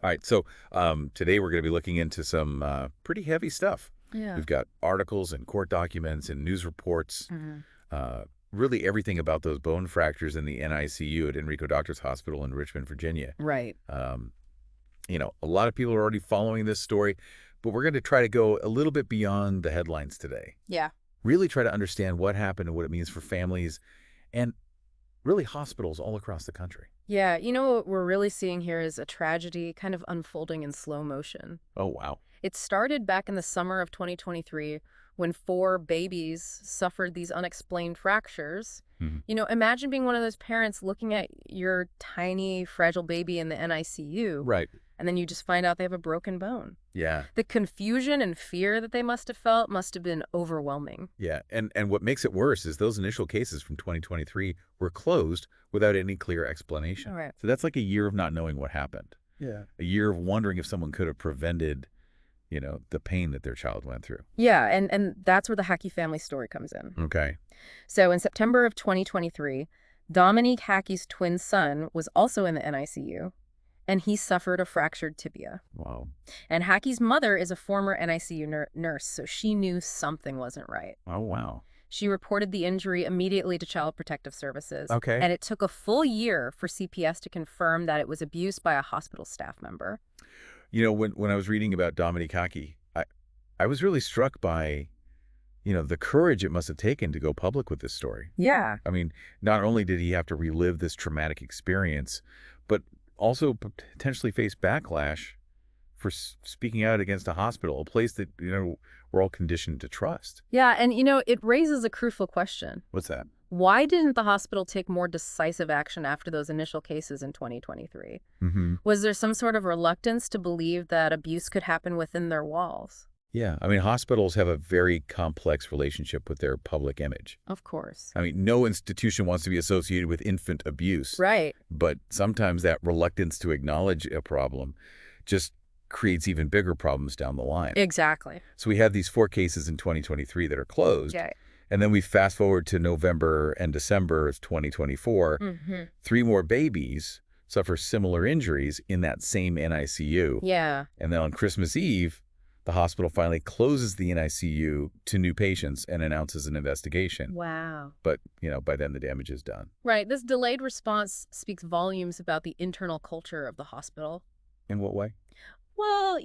All right, so today we're going to be looking into some pretty heavy stuff. Yeah. We've got articles and court documents and news reports, Hmm. uh, really everything about those bone fractures in the NICU at Enrico Doctors Hospital in Richmond, Virginia. Right. Um, a lot of people are already following this story, but we're going to try to go a little bit beyond the headlines today. Yeah. Really try to understand what happened and what it means for families and really hospitals all across the country. Yeah. What we're really seeing here is a tragedy kind of unfolding in slow motion. Oh, wow. It started back in the summer of 2023 when four babies suffered these unexplained fractures. Mhm. Imagine being one of those parents looking at your tiny, fragile baby in the NICU, Right. and then you just find out they have a broken bone. Yeah. The confusion and fear that they must have felt must have been overwhelming. Yeah, and what makes it worse is those initial cases from 2023 were closed without any clear explanation. All right. So that's like a year of not knowing what happened. Yeah. A year of wondering if someone could have prevented, the pain that their child went through. Yeah, and that's where the Hackey family story comes in. Okay. So in September of 2023, Dominique Hackey's twin son was also in the NICU, and he suffered a fractured tibia. Wow. And Hackey's mother is a former NICU nurse, so she knew something wasn't right. Oh, wow. She reported the injury immediately to Child Protective Services. Okay. And it took a full year for CPS to confirm that it was abuse by a hospital staff member. When I was reading about Dominique Hockey, I was really struck by, the courage it must have taken to go public with this story. Yeah. I mean, not only did he have to relive this traumatic experience, but also potentially face backlash for speaking out against a hospital, a place that, we're all conditioned to trust. Yeah, and it raises a crucial question. What's that? Why didn't the hospital take more decisive action after those initial cases in 2023? Mm-hmm. Was there some sort of reluctance to believe that abuse could happen within their walls? Yeah. I mean, hospitals have a very complex relationship with their public image. Of course. I mean, no institution wants to be associated with infant abuse. Right. But sometimes that reluctance to acknowledge a problem just creates even bigger problems down the line. Exactly. So we have these 4 cases in 2023 that are closed. Yeah. And then we fast forward to November and December of 2024. Mm-hmm. 3 more babies suffer similar injuries in that same NICU. Yeah. And then on Christmas Eve, the hospital finally closes the NICU to new patients and announces an investigation. Wow. But, by then the damage is done. Right. This delayed response speaks volumes about the internal culture of the hospital. In what way? Well,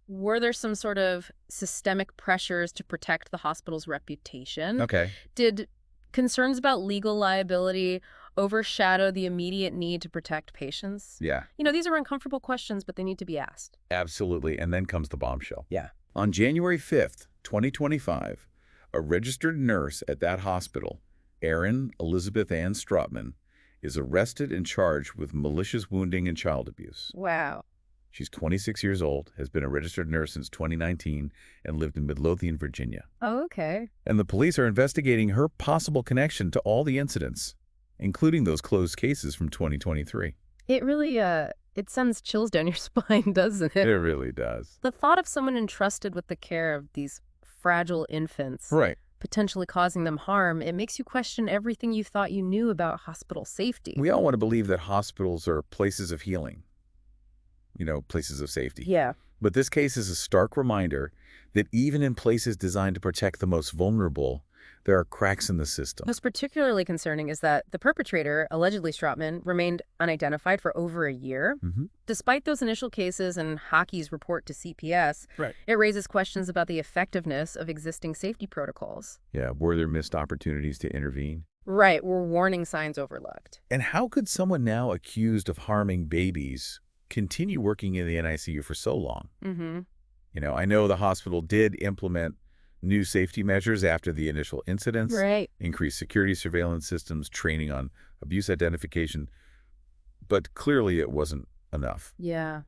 were there some sort of systemic pressures to protect the hospital's reputation? Okay. Did concerns about legal liability overshadow the immediate need to protect patients? Yeah, These are uncomfortable questions, but they need to be asked. absolutely. And then comes the bombshell. Yeah. On January 5th, 2025, a registered nurse at that hospital, Erin Elizabeth Ann Strotman, is arrested and charged with malicious wounding and child abuse. Wow. She's 26 years old, has been a registered nurse since 2019, and lived in Midlothian, Virginia. Oh, okay. And the police are investigating her possible connection to all the incidents, including those closed cases from 2023. It really, it sends chills down your spine, doesn't It it? really does. The thought of someone entrusted with the care of these fragile infants, Right. potentially causing them harm, it makes you question everything you thought you knew about hospital safety. We all want to believe that hospitals are places of healing, places of safety. Yeah. But this case is a stark reminder that even in places designed to protect the most vulnerable, there are cracks in the system. What's particularly concerning is that the perpetrator, allegedly Strotman, remained unidentified for over a year. Mm-hmm. Despite those initial cases and Hockey's report to CPS, Right. it raises questions about the effectiveness of existing safety protocols. Yeah, were there missed opportunities to intervene? Right, were warning signs overlooked? And how could someone now accused of harming babies continue working in the NICU for so long? Mm-hmm. I know the hospital did implement new safety measures after the initial incidents, Right. increased security surveillance systems, training on abuse identification, but clearly it wasn't enough. Yeah.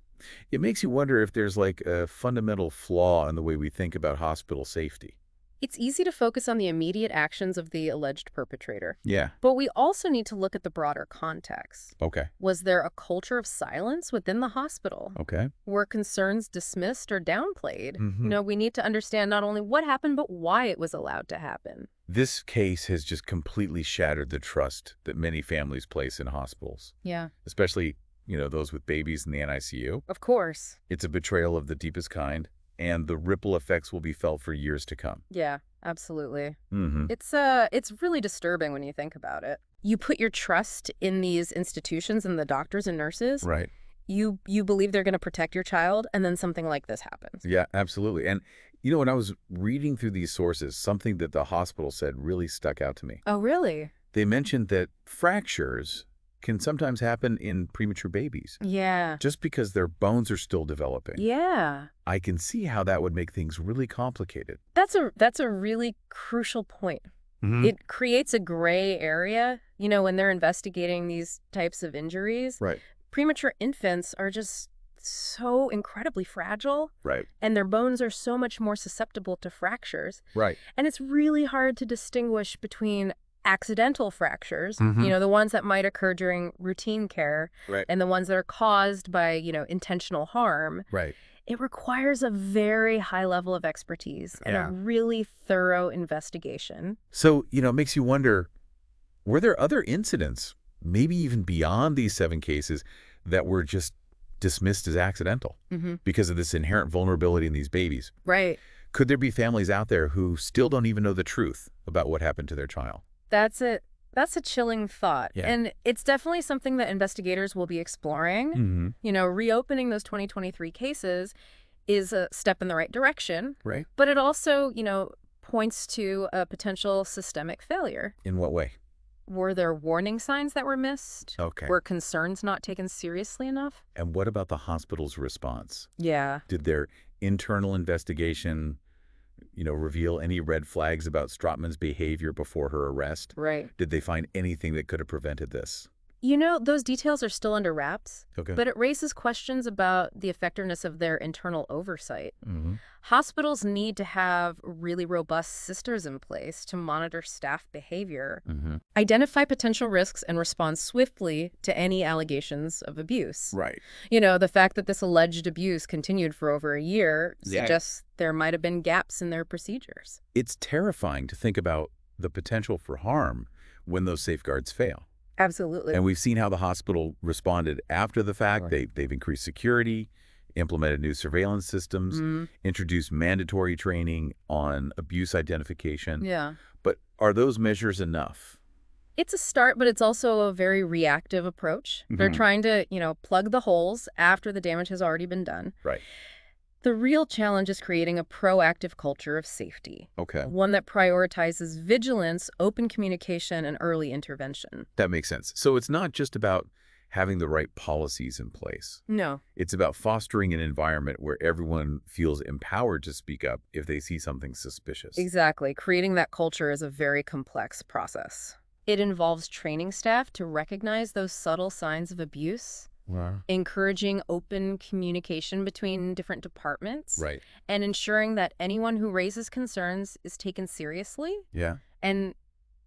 It makes you wonder if there's like a fundamental flaw in the way we think about hospital safety. It's easy to focus on the immediate actions of the alleged perpetrator, Yeah. but we also need to look at the broader context. Okay. Was there a culture of silence within the hospital? Okay. Were concerns dismissed or downplayed? Mhm. We need to understand not only what happened, but why it was allowed to happen. This case has just completely shattered the trust that many families place in hospitals, Yeah. especially those with babies in the NICU. Of course. It's a betrayal of the deepest kind, and the ripple effects will be felt for years to come. Yeah, absolutely. Mm-hmm. It's really disturbing when you think about it. You put your trust in these institutions and the doctors and nurses. Right. You believe they're going to protect your child, and then something like this happens. Yeah, absolutely. And, when I was reading through these sources, something that the hospital said really stuck out to me. Oh, really? They mentioned that fractures can sometimes happen in premature babies. Yeah. Just because their bones are still developing. Yeah. I can see how that would make things really complicated. That's a really crucial point. Mm-hmm. It creates a gray area, when they're investigating these types of injuries. Right. Premature infants are just so incredibly fragile. Right. And their bones are so much more susceptible to fractures. Right. And it's really hard to distinguish between accidental fractures, Mm-hmm. the ones that might occur during routine care, Right. and the ones that are caused by, intentional harm. Right. It requires a very high level of expertise and a really thorough investigation. So, it makes you wonder, were there other incidents, maybe even beyond these 7 cases, that were just dismissed as accidental because of this inherent vulnerability in these babies? Right. Could there be families out there who still don't even know the truth about what happened to their child? That's a chilling thought. Yeah. And it's definitely something that investigators will be exploring. Mm-hmm. Reopening those 2023 cases is a step in the right direction. Right. But it also, points to a potential systemic failure. In what way? Were there warning signs that were missed? Okay. Were concerns not taken seriously enough? And what about the hospital's response? Yeah. Did their internal investigation, reveal any red flags about Strotman's behavior before her arrest? Right. Did they find anything that could have prevented this? Those details are still under wraps, Okay. but it raises questions about the effectiveness of their internal oversight. Mm-hmm. Hospitals need to have really robust systems in place to monitor staff behavior, Mm-hmm. identify potential risks, and respond swiftly to any allegations of abuse. Right. The fact that this alleged abuse continued for over a year Yeah. suggests there might have been gaps in their procedures. It's terrifying to think about the potential for harm when those safeguards fail. Absolutely. And we've seen how the hospital responded after the fact. Right. They've increased security, implemented new surveillance systems, introduced mandatory training on abuse identification. Yeah. But are those measures enough? It's a start, but it's also a very reactive approach. They're Mhm. trying to, plug the holes after the damage has already been done. Right. The real challenge is creating a proactive culture of safety, Okay. one that prioritizes vigilance, open communication, and early intervention. That makes sense. So it's not just about having the right policies in place. No. It's about fostering an environment where everyone feels empowered to speak up if they see something suspicious. Exactly. Creating that culture is a very complex process. It involves training staff to recognize those subtle signs of abuse, Wow. encouraging open communication between different departments, Right. and ensuring that anyone who raises concerns is taken seriously Yeah. and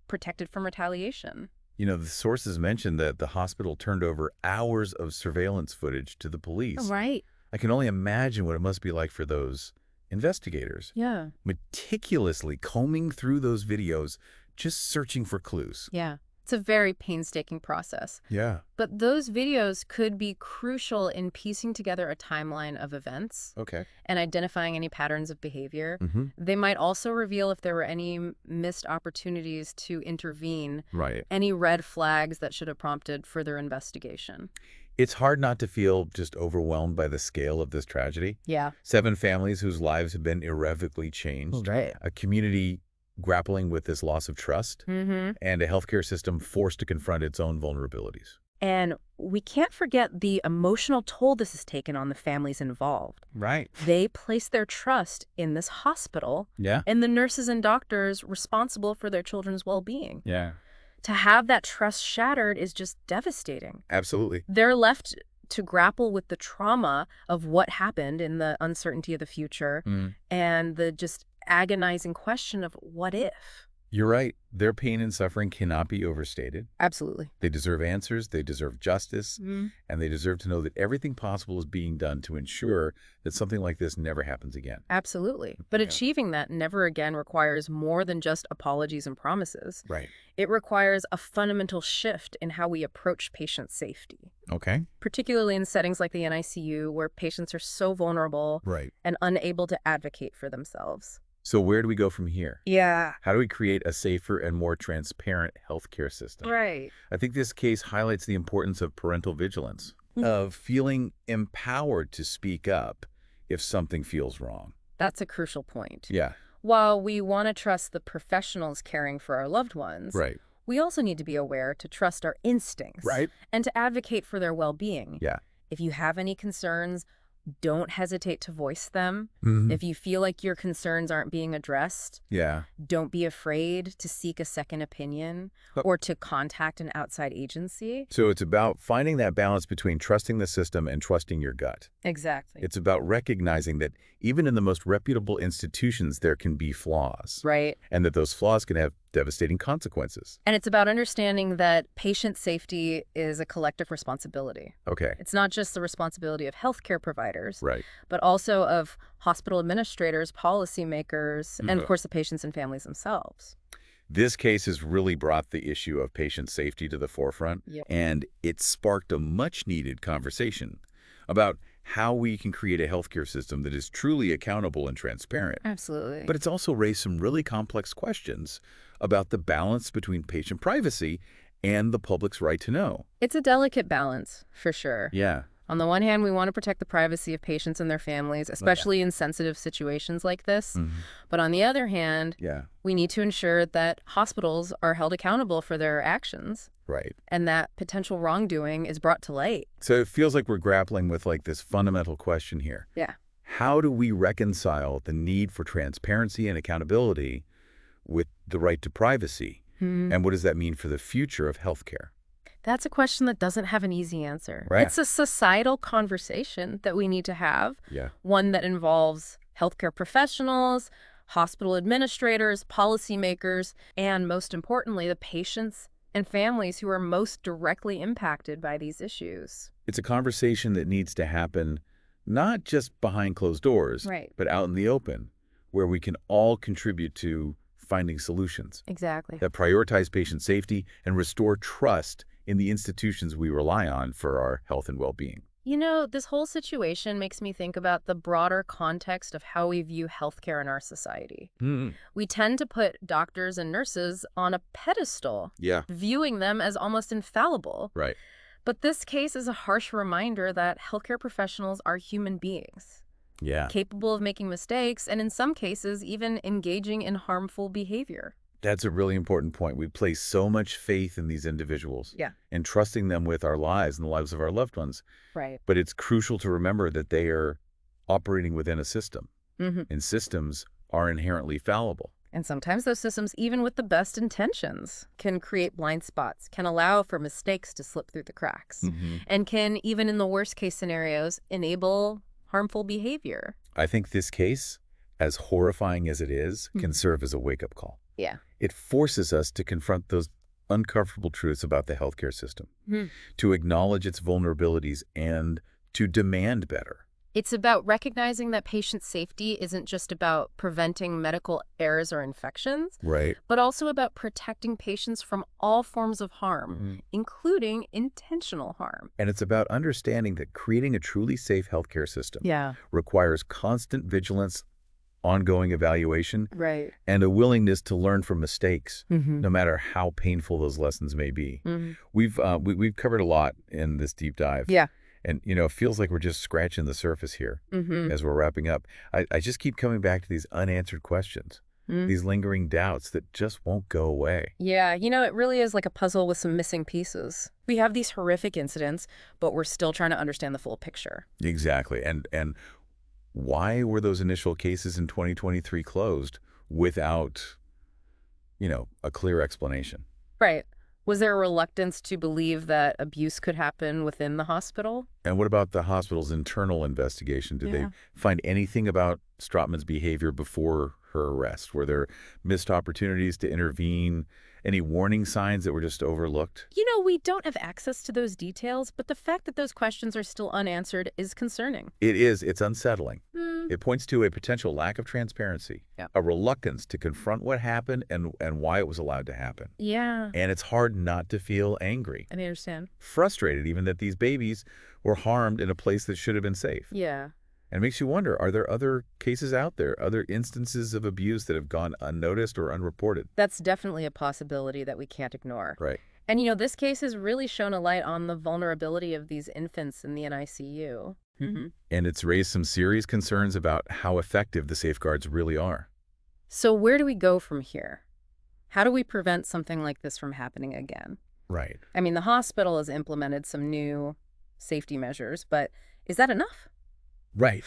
protected from retaliation. The sources mentioned that the hospital turned over hours of surveillance footage to the police. Right. I can only imagine what it must be like for those investigators, Yeah. meticulously combing through those videos, just searching for clues. Yeah. It's a very painstaking process. Yeah. But those videos could be crucial in piecing together a timeline of events Okay. and identifying any patterns of behavior. Mm-hmm. They might also reveal if there were any missed opportunities to intervene, Right. any red flags that should have prompted further investigation. It's hard not to feel just overwhelmed by the scale of this tragedy. Yeah. 7 families whose lives have been irrevocably changed. Right. A community grappling with this loss of trust, Mm-hmm. and a healthcare system forced to confront its own vulnerabilities. And we can't forget the emotional toll this has taken on the families involved. Right. They placed their trust in this hospital Yeah. and the nurses and doctors responsible for their children's well-being. Yeah. To have that trust shattered is just devastating. Absolutely. They're left to grapple with the trauma of what happened and the uncertainty of the future Mm. and the just agonizing question of what if? You're right. Their pain and suffering cannot be overstated. Absolutely. They deserve answers, they deserve justice, Mm. and they deserve to know that everything possible is being done to ensure that something like this never happens again. Absolutely. But Yeah. achieving that never again requires more than just apologies and promises. Right. It requires a fundamental shift in how we approach patient safety, Okay. particularly in settings like the NICU where patients are so vulnerable Right. and unable to advocate for themselves. So where do we go from here? Yeah. How do we create a safer and more transparent healthcare system? Right. I think this case highlights the importance of parental vigilance, Mhm. of feeling empowered to speak up if something feels wrong. That's a crucial point. Yeah. While we want to trust the professionals caring for our loved ones, Right. we also need to be aware to trust our instincts Right. and to advocate for their well-being. Yeah. If you have any concerns, don't hesitate to voice them. Mhm. If you feel like your concerns aren't being addressed, Yeah. don't be afraid to seek a second opinion Oh. or to contact an outside agency. So it's about finding that balance between trusting the system and trusting your gut. Exactly. It's about recognizing that even in the most reputable institutions, there can be flaws, Right. and that those flaws can have devastating consequences. And it's about understanding that patient safety is a collective responsibility. Okay. It's not just the responsibility of healthcare providers, Right. but also of hospital administrators, policymakers, and of Mhm. course the patients and families themselves. This case has really brought the issue of patient safety to the forefront, Yep. and it sparked a much-needed conversation about how we can create a healthcare system that is truly accountable and transparent. Absolutely. But it's also raised some really complex questions about the balance between patient privacy and the public's right to know. It's a delicate balance, for sure. Yeah. On the one hand, we want to protect the privacy of patients and their families, especially in sensitive situations like this. Mhm. But on the other hand, Yeah. we need to ensure that hospitals are held accountable for their actions Right. and that potential wrongdoing is brought to light. So it feels like we're grappling with like this fundamental question here. Yeah. How do we reconcile the need for transparency and accountability with the right to privacy? And what does that mean for the future of healthcare? That's a question that doesn't have an easy answer. Right. It's a societal conversation that we need to have, Yeah. one that involves healthcare professionals, hospital administrators, policymakers, and most importantly, the patients and families who are most directly impacted by these issues. It's a conversation that needs to happen not just behind closed doors, Right. but out in the open, where we can all contribute to finding solutions Exactly. that prioritize patient safety and restore trust in the institutions we rely on for our health and well-being. You know, this whole situation makes me think about the broader context of how we view healthcare in our society. We tend to put doctors and nurses on a pedestal, Yeah. viewing them as almost infallible. Right. But this case is a harsh reminder that healthcare professionals are human beings, Yeah. capable of making mistakes and in some cases even engaging in harmful behavior. That's a really important point. We place so much faith in these individuals Yeah. and trusting them with our lives and the lives of our loved ones. Right. But it's crucial to remember that they are operating within a system, Mm-hmm. and systems are inherently fallible. And sometimes those systems, even with the best intentions, can create blind spots, can allow for mistakes to slip through the cracks, and can, even in the worst case scenarios, enable harmful behavior. I think this case, as horrifying as it is, can serve as a wake-up call. Yeah. It forces us to confront those uncomfortable truths about the healthcare system, Hmm. to acknowledge its vulnerabilities, and to demand better. It's about recognizing that patient safety isn't just about preventing medical errors or infections, Right. but also about protecting patients from all forms of harm, including intentional harm. And it's about understanding that creating a truly safe healthcare system Yeah. requires constant vigilance, ongoing evaluation, Right. and a willingness to learn from mistakes, Mm-hmm. no matter how painful those lessons may be. Mm-hmm. We've covered a lot in this deep dive. Yeah. And, you know, it feels like we're just scratching the surface here Mm-hmm. as we're wrapping up. I just keep coming back to these unanswered questions, these lingering doubts that just won't go away. Yeah, you know, it really is like a puzzle with some missing pieces. We have these horrific incidents, but we're still trying to understand the full picture. Exactly. And why were those initial cases in 2023 closed without, a clear explanation? Right. Was there a reluctance to believe that abuse could happen within the hospital? And what about the hospital's internal investigation? Did they Yeah. find anything about Stratman's behavior before her arrest? Were there missed opportunities to intervene? Any warning signs that were just overlooked? We don't have access to those details, but the fact that those questions are still unanswered is concerning. It is. It's unsettling. Hmm. It points to a potential lack of transparency, Yeah. a reluctance to confront what happened and why it was allowed to happen. Yeah, And it's hard not to feel angry, I understand. frustrated even that these babies were harmed in a place that should have been safe. Yeah. And it makes you wonder, are there other cases out there, other instances of abuse that have gone unnoticed or unreported? That's definitely a possibility that we can't ignore. Right. And, this case has really shown a light on the vulnerability of these infants in the NICU. And it's raised some serious concerns about how effective the safeguards really are. So where do we go from here? How do we prevent something like this from happening again? Right. I mean, the hospital has implemented some new safety measures, but is that enough? Right.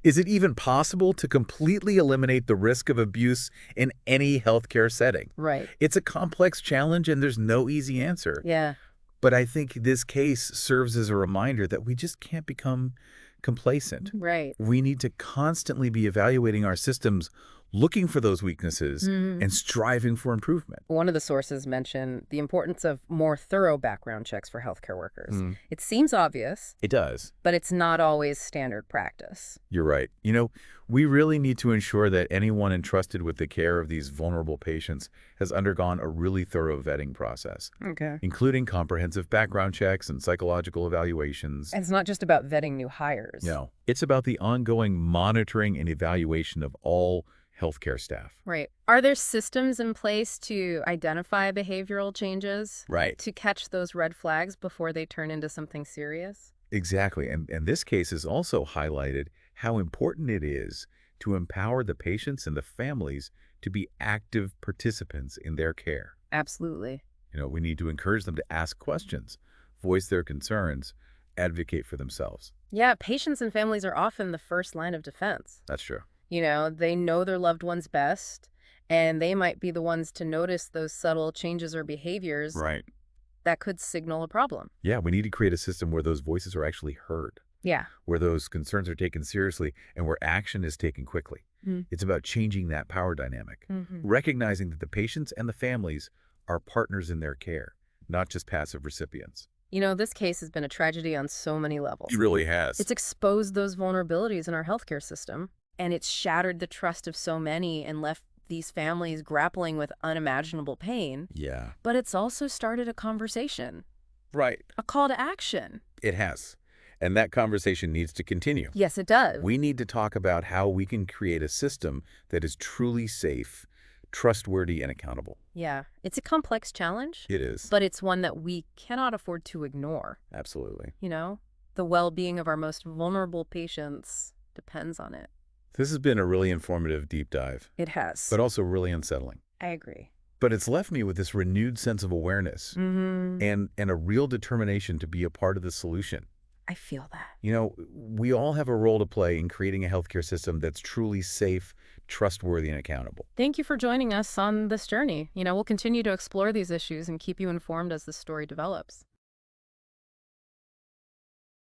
Is it even possible to completely eliminate the risk of abuse in any healthcare setting? Right. It's a complex challenge and there's no easy answer. Yeah. But I think this case serves as a reminder that we just can't become complacent. Right. We need to constantly be evaluating our systems, looking for those weaknesses, and striving for improvement. One of the sources mentioned the importance of more thorough background checks for healthcare workers. It seems obvious, It does. but it's not always standard practice. You're right. We really need to ensure that anyone entrusted with the care of these vulnerable patients has undergone a really thorough vetting process, Okay. including comprehensive background checks and psychological evaluations. And it's not just about vetting new hires. No, it's about the ongoing monitoring and evaluation of all healthcare staff. Right. Are there systems in place to identify behavioral changes? Right. To catch those red flags before they turn into something serious? Exactly. And this case has also highlighted how important it is to empower the patients and the families to be active participants in their care. Absolutely. We need to encourage them to ask questions, voice their concerns, advocate for themselves. Yeah, patients and families are often the first line of defense. That's true. They know their loved ones best, and they might be the ones to notice those subtle changes or behaviors Right. that could signal a problem. Yeah, we need to create a system where those voices are actually heard, Yeah. where those concerns are taken seriously, and where action is taken quickly. It's about changing that power dynamic, recognizing that the patients and the families are partners in their care, not just passive recipients. This case has been a tragedy on so many levels. It really has. It's exposed those vulnerabilities in our healthcare system, and it's shattered the trust of so many and left these families grappling with unimaginable pain. Yeah. But it's also started a conversation, Right. a call to action. It has. And that conversation needs to continue. Yes, it does. We need to talk about how we can create a system that is truly safe, trustworthy, and accountable. Yeah, it's a complex challenge, It is. but it's one that we cannot afford to ignore. Absolutely. The well-being of our most vulnerable patients depends on it. This has been a really informative deep dive, It has. but also really unsettling. I agree. But it's left me with this renewed sense of awareness and a real determination to be a part of the solution. I feel that. We all have a role to play in creating a healthcare system that's truly safe, trustworthy, and accountable. Thank you for joining us on this journey. We'll continue to explore these issues and keep you informed as the story develops.